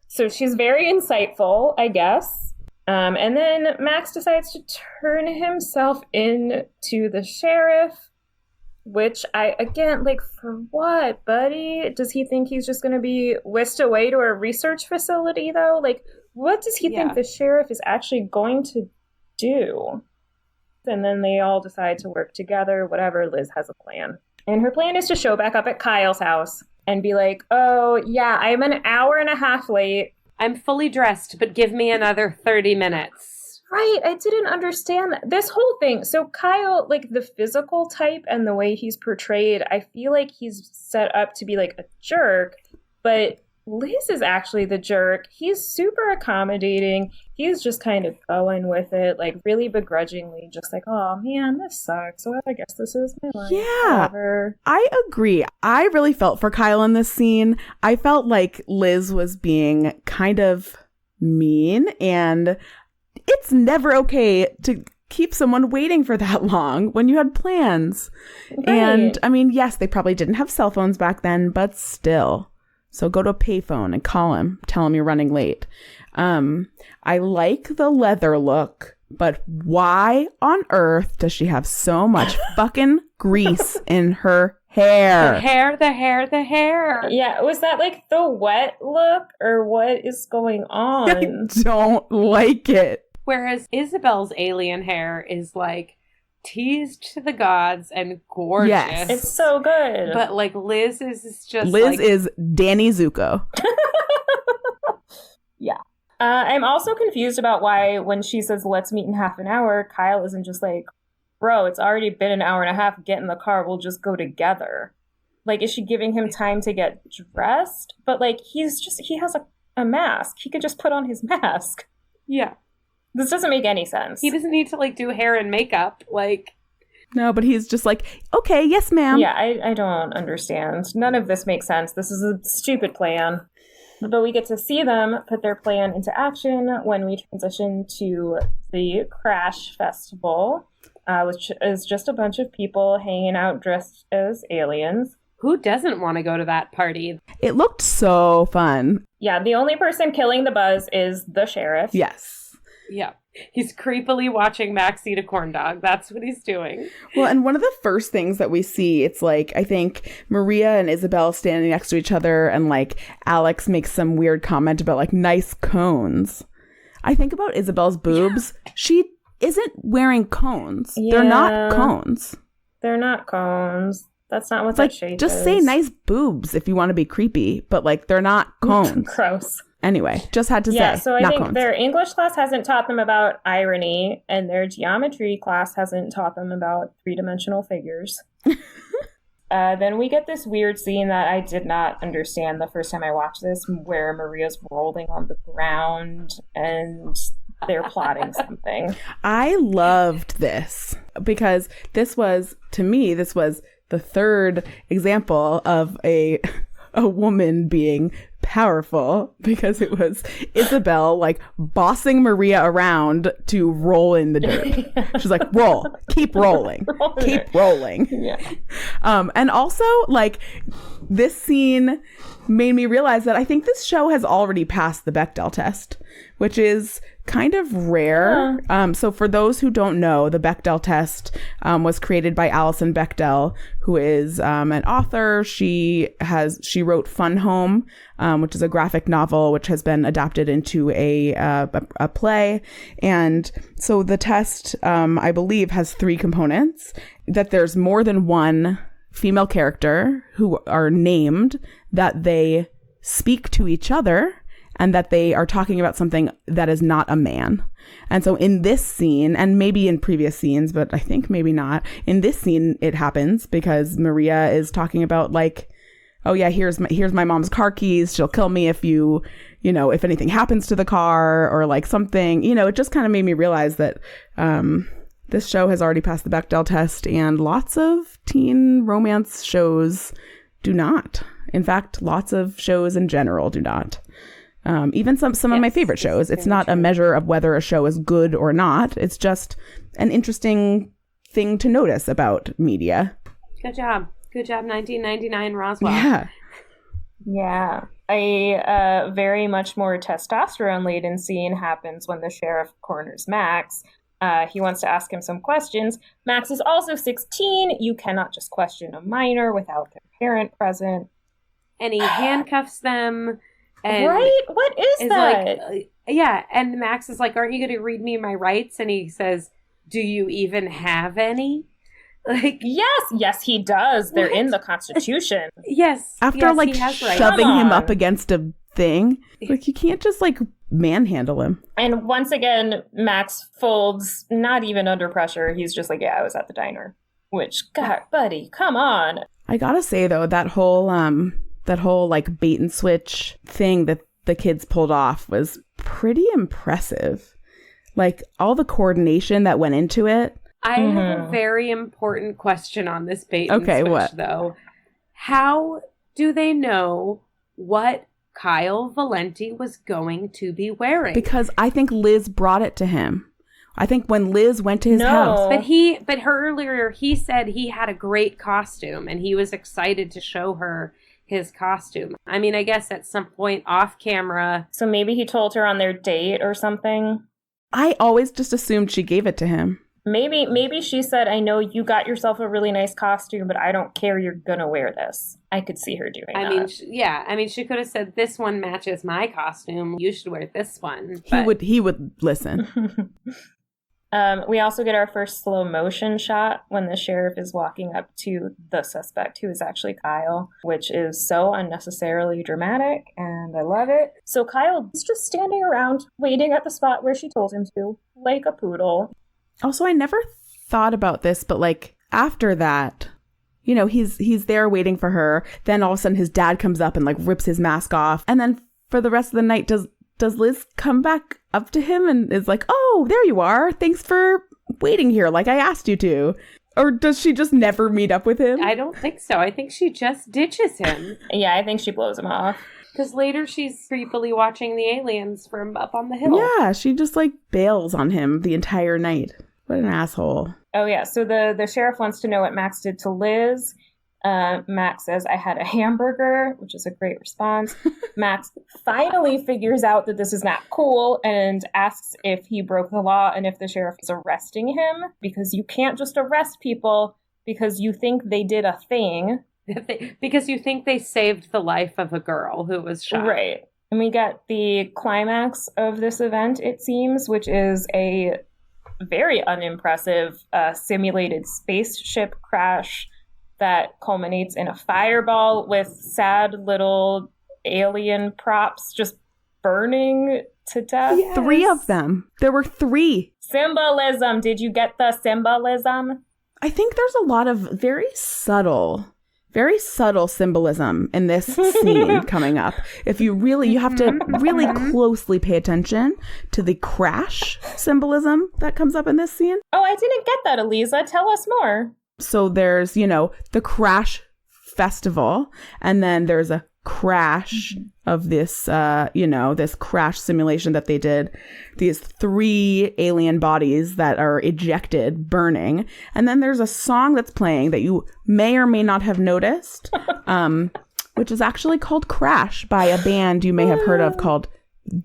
So she's very insightful, I guess. And then Max decides to turn himself in to the sheriff. Which again, like, for what, buddy? Does he think he's just going to be whisked away to a research facility, though? Like, what does he think the sheriff is actually going to do? And then they all decide to work together. Whatever, Liz has a plan. And her plan is to show back up at Kyle's house and be like, oh, yeah, I'm an hour and a half late. I'm fully dressed, but give me another 30 minutes. Right, I didn't understand that. This whole thing. So Kyle, like the physical type and the way he's portrayed, I feel like he's set up to be like a jerk, but Liz is actually the jerk. He's super accommodating. He's just kind of going with it, like really begrudgingly, just like, oh man, this sucks. Well, I guess this is my life. Yeah, Whatever. I agree. I really felt for Kyle in this scene. I felt like Liz was being kind of mean, and it's never okay to keep someone waiting for that long when you had plans. Right. And I mean, yes, they probably didn't have cell phones back then, but still. So go to a payphone and call him, tell him you're running late. I like the leather look, but why on earth does she have so much fucking grease in her hair? The hair. Yeah, was that like the wet look or what is going on? I don't like it. Whereas Isabel's alien hair is like teased to the gods and gorgeous. Yes. It's so good. But like Liz is just Liz is Danny Zuko. Yeah. I'm also confused about why when she says, let's meet in half an hour, Kyle isn't just like, bro, it's already been an hour and a half. Get in the car. We'll just go together. Like, is she giving him time to get dressed? But like, he has a mask. He could just put on his mask. Yeah. This doesn't make any sense. He doesn't need to like do hair and makeup. Like, No, but he's just like, okay, yes, ma'am. Yeah, I don't understand. None of this makes sense. This is a stupid plan. But we get to see them put their plan into action when we transition to the Crash Festival, which is just a bunch of people hanging out dressed as aliens. who doesn't want to go to that party? It looked so fun. Yeah, the only person killing the buzz is the sheriff. Yes. Yeah. He's creepily watching Max eat a corn dog. That's what he's doing. Well, and one of the first things that we see, it's like, I think Maria and Isabel standing next to each other, and like Alex makes some weird comment about like nice cones. I think about Isabel's boobs. Yeah. She isn't wearing cones. Yeah. They're not cones. They're not cones. That's not what it's that like, shape just is. say nice boobs if you want to be creepy, but like they're not cones. Gross. Anyway, just had to say. Yeah, so I think cones. their English class hasn't taught them about irony, and their geometry class hasn't taught them about three-dimensional figures. Then we get this weird scene that I did not understand the first time I watched this, where Maria's rolling on the ground and they're plotting something. I loved this because this was, to me, this was the third example of a woman being powerful, because it was Isabel like bossing Maria around to roll in the dirt. She's like, roll, keep rolling, keep rolling. Yeah. And also like this scene made me realize that I think this show has already passed the Bechdel test, which is kind of rare. Yeah. So for those who don't know, the Bechdel test was created by Alison Bechdel, who is an author. She wrote Fun Home, which is a graphic novel which has been adapted into a play. And so the test, I believe, has 3 components: that there's more than one female character who are named, that they speak to each other, and that they are talking about something that is not a man. And so in this scene, and maybe in previous scenes, but I think maybe not, in this scene it happens because Maria is talking about like, oh yeah, here's my mom's car keys. She'll kill me if if anything happens to the car, or like something, it just kind of made me realize that this show has already passed the Bechdel test, and lots of teen romance shows do not. In fact, lots of shows in general do not. Even some of my favorite shows. It's not a measure of whether a show is good or not. It's just an interesting thing to notice about media. Good job. Good job, 1999 Roswell. Yeah. Yeah. A very much more testosterone-laden scene happens when the sheriff corners Max. He wants to ask him some questions. Max is also 16. You cannot just question a minor without their parent present. And he handcuffs them. And right? What is that? Like, yeah. And Max is like, aren't you going to read me my rights? And he says, do you even have any? Like, yes, he does. They're in the Constitution. Yes. After yes, like he has rights. shoving him up against a thing, like you can't just like manhandle him. And once again, Max folds, not even under pressure. He's just like, yeah, I was at the diner. Which, God, buddy, come on. I gotta say though, that whole like bait and switch thing that the kids pulled off was pretty impressive. Like all the coordination that went into it. I have a very important question on this bait and switch, what? though. How do they know what Kyle Valenti was going to be wearing? Because I think Liz brought it to him. I think when Liz went to his house. But earlier he said he had a great costume and he was excited to show her his costume. I mean, I guess at some point off camera. So maybe he told her on their date or something. I always just assumed she gave it to him. Maybe she said, I know you got yourself a really nice costume, but I don't care. You're going to wear this. I could see her doing that. I mean, she could have said, this one matches my costume. You should wear this one. He would listen. We also get our first slow motion shot when the sheriff is walking up to the suspect, who is actually Kyle, which is so unnecessarily dramatic, and I love it. So Kyle is just standing around, waiting at the spot where she told him to, like a poodle. Also, I never thought about this, but like after that, you know, he's there waiting for her. Then all of a sudden his dad comes up and like rips his mask off. And then for the rest of the night, does Liz come back up to him and is like, oh, there you are. Thanks for waiting here like I asked you to. Or does she just never meet up with him? I don't think so. I think she just ditches him. Yeah, I think she blows him off. Because later she's creepily watching the aliens from up on the hill. Yeah, she just like bails on him the entire night. What an asshole. Oh, yeah. So the sheriff wants to know what Max did to Liz. Max says, I had a hamburger, which is a great response. Max finally figures out that this is not cool and asks if he broke the law and if the sheriff is arresting him, because you can't just arrest people because you think they did a thing. Because you think they saved the life of a girl who was shot. Right. And we get the climax of this event, it seems, which is a very unimpressive simulated spaceship crash that culminates in a fireball with sad little alien props just burning to death. Yes. 3 of them. There were 3. Symbolism. Did you get the symbolism? I think there's a lot of very subtle symbolism in this scene coming up. If you have to really closely pay attention to the crash symbolism that comes up in this scene. Oh, I didn't get that, Aliza. Tell us more. So there's, the crash festival, and then there's a crash of this, this crash simulation that they did. These 3 alien bodies that are ejected, burning. And then there's a song that's playing that you may or may not have noticed, which is actually called Crash by a band you may have heard of called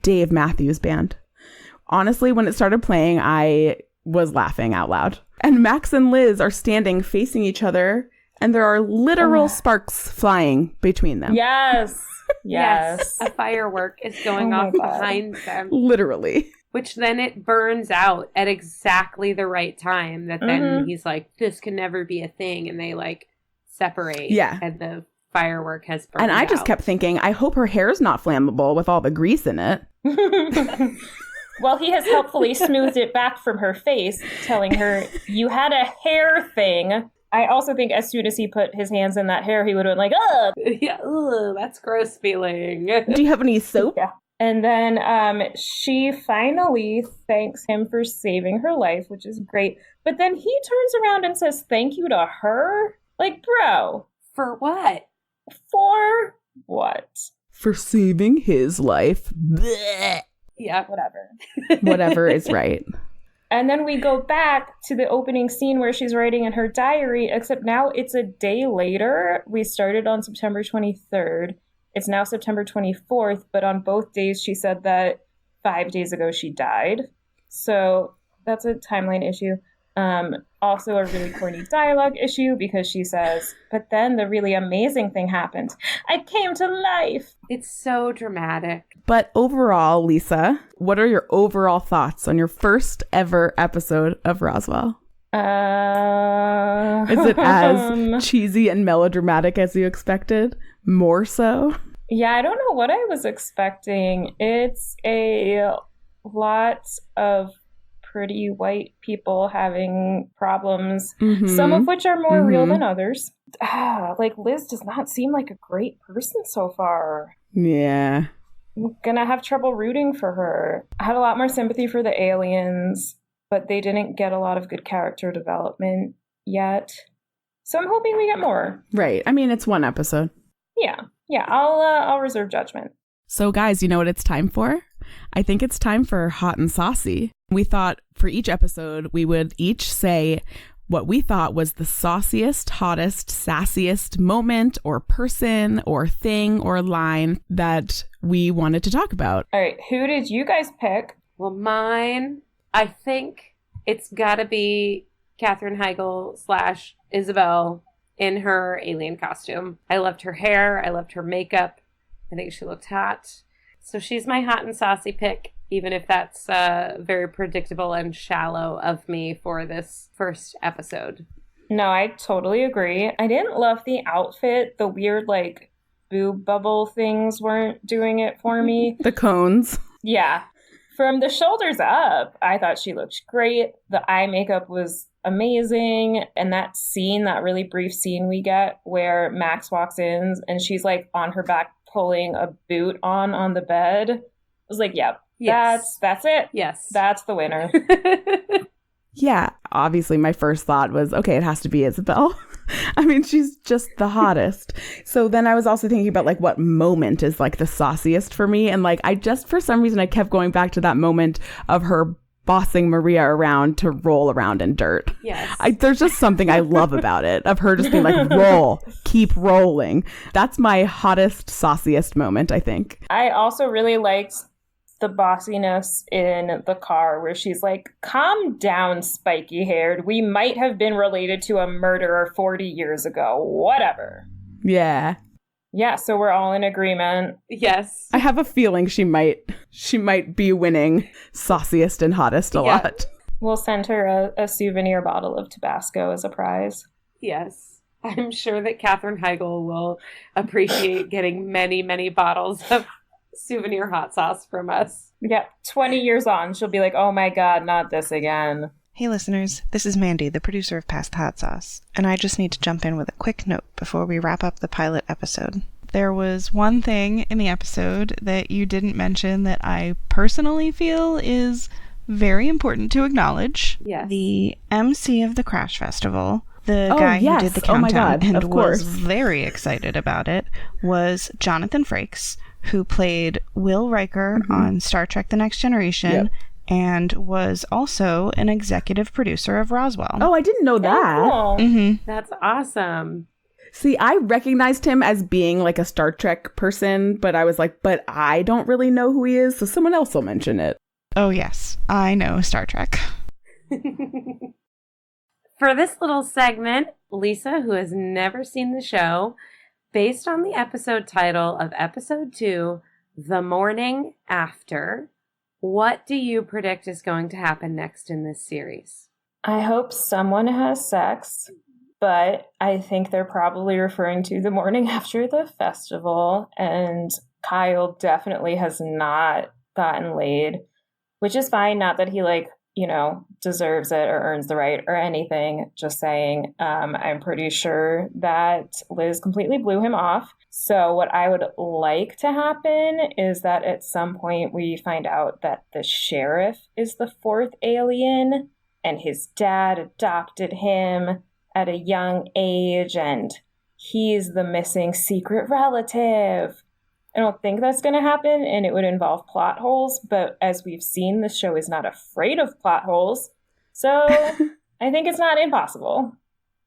Dave Matthews Band. Honestly, when it started playing, I was laughing out loud. And Max and Liz are standing facing each other, and there are literal sparks flying between them. Yes. Yes. A firework is going off behind them. Literally. Which then it burns out at exactly the right time that then he's like, this can never be a thing. And they like separate. Yeah. And the firework has burned And I just out. kept thinking, I hope her hair's not flammable with all the grease in it. Well, he has helpfully smoothed it back from her face, telling her, you had a hair thing. I also think as soon as he put his hands in that hair, he would have been like, ugh. Yeah, ugh, that's gross feeling. Do you have any soap? Yeah. And then she finally thanks him for saving her life, which is great. But then he turns around and says thank you to her? Like, bro. For what? For what? For saving his life. Blech. Yeah, whatever. Whatever is right. And then we go back to the opening scene where she's writing in her diary, except now it's a day later. We started on September 23rd. It's now September 24th, but on both days she said that 5 days ago she died. So that's a timeline issue. Also a really corny dialogue issue because she says, but then the really amazing thing happened. I came to life. It's so dramatic. But overall, Lisa, what are your overall thoughts on your first ever episode of Roswell? Is it as cheesy and melodramatic as you expected? More so? Yeah, I don't know what I was expecting. It's a lot of pretty white people having problems, some of which are more real than others. Like, Liz does not seem like a great person so far. Yeah. I'm gonna have trouble rooting for her. I had a lot more sympathy for the aliens, but they didn't get a lot of good character development yet. So I'm hoping we get more. Right. I mean, it's one episode. Yeah. I'll reserve judgment. So guys, you know what it's time for? I think it's time for Hot and Saucy. We thought for each episode, we would each say what we thought was the sauciest, hottest, sassiest moment or person or thing or line that we wanted to talk about. All right. Who did you guys pick? Well, mine, I think it's got to be Katherine Heigl / Isabel in her alien costume. I loved her hair. I loved her makeup. I think she looked hot. So she's my hot and saucy pick, even if that's very predictable and shallow of me for this first episode. No, I totally agree. I didn't love the outfit. The weird, like, boob bubble things weren't doing it for me. The cones. Yeah. From the shoulders up, I thought she looked great. The eye makeup was amazing. And that scene, that really brief scene we get where Max walks in and she's, like, on her back pulling a boot on the bed. I was like, yep, yes. That's it. Yes. That's the winner. Yeah, obviously my first thought was, okay, it has to be Isabel. I mean, she's just the hottest. So then I was also thinking about like what moment is like the sauciest for me. And like, I just, for some reason, I kept going back to that moment of her bossing Maria around to roll around in dirt. Yes. There's just something I love about it, of her just being like, roll, keep rolling. That's my hottest, sauciest moment, I think. I also really liked the bossiness in the car where she's like, calm down, spiky-haired. We might have been related to a murderer 40 years ago. Whatever. Yeah. Yeah, so we're all in agreement. Yes. I have a feeling she might be winning sauciest and hottest a lot. We'll send her a souvenir bottle of Tabasco as a prize. Yes. I'm sure that Katherine Heigl will appreciate getting many, many bottles of souvenir hot sauce from us. Yep, 20 years on, she'll be like, oh my god, not this again. Hey listeners, this is Mandy, the producer of Past the Hot Sauce, and I just need to jump in with a quick note before we wrap up the pilot episode. There was one thing in the episode that you didn't mention that I personally feel is very important to acknowledge. Yes. The MC of the Crash Festival, the guy who did the countdown and was very excited about it, was Jonathan Frakes, who played Will Riker on Star Trek The Next Generation, and was also an executive producer of Roswell. Oh, I didn't know that. Oh, cool. That's awesome. See, I recognized him as being like a Star Trek person, but I was like, but I don't really know who he is, so someone else will mention it. Oh, yes. I know Star Trek. For this little segment, Lisa, who has never seen the show, based on the episode title of episode 2, The Morning After, what do you predict is going to happen next in this series? I hope someone has sex, but I think they're probably referring to the morning after the festival, and Kyle definitely has not gotten laid, which is fine. Not that he, like, you know, deserves it or earns the right or anything. Just saying, I'm pretty sure that Liz completely blew him off. So what I would like to happen is that at some point we find out that the sheriff is the fourth alien and his dad adopted him at a young age and he's the missing secret relative. I don't think that's going to happen, and it would involve plot holes, but as we've seen, the show is not afraid of plot holes, so I think it's not impossible.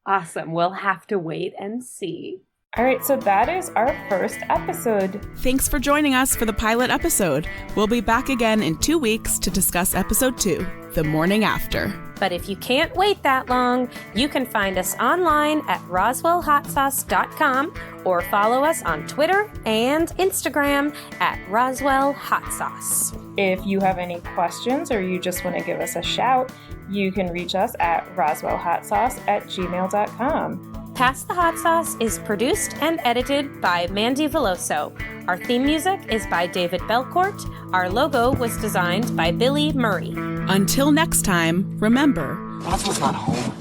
Awesome. We'll have to wait and see. All right, so that is our first episode. Thanks for joining us for the pilot episode. We'll be back again in 2 weeks to discuss episode 2, The Morning After. But if you can't wait that long, you can find us online at roswellhotsauce.com or follow us on Twitter and Instagram at Roswell Hot Sauce. If you have any questions or you just want to give us a shout, you can reach us at roswellhotsauce@gmail.com. Pass the Hot Sauce is produced and edited by Mandy Veloso. Our theme music is by David Belcourt. Our logo was designed by Billy Murray. Until next time, remember, Roswell's not home.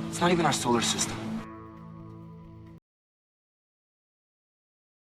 It's not even our solar system.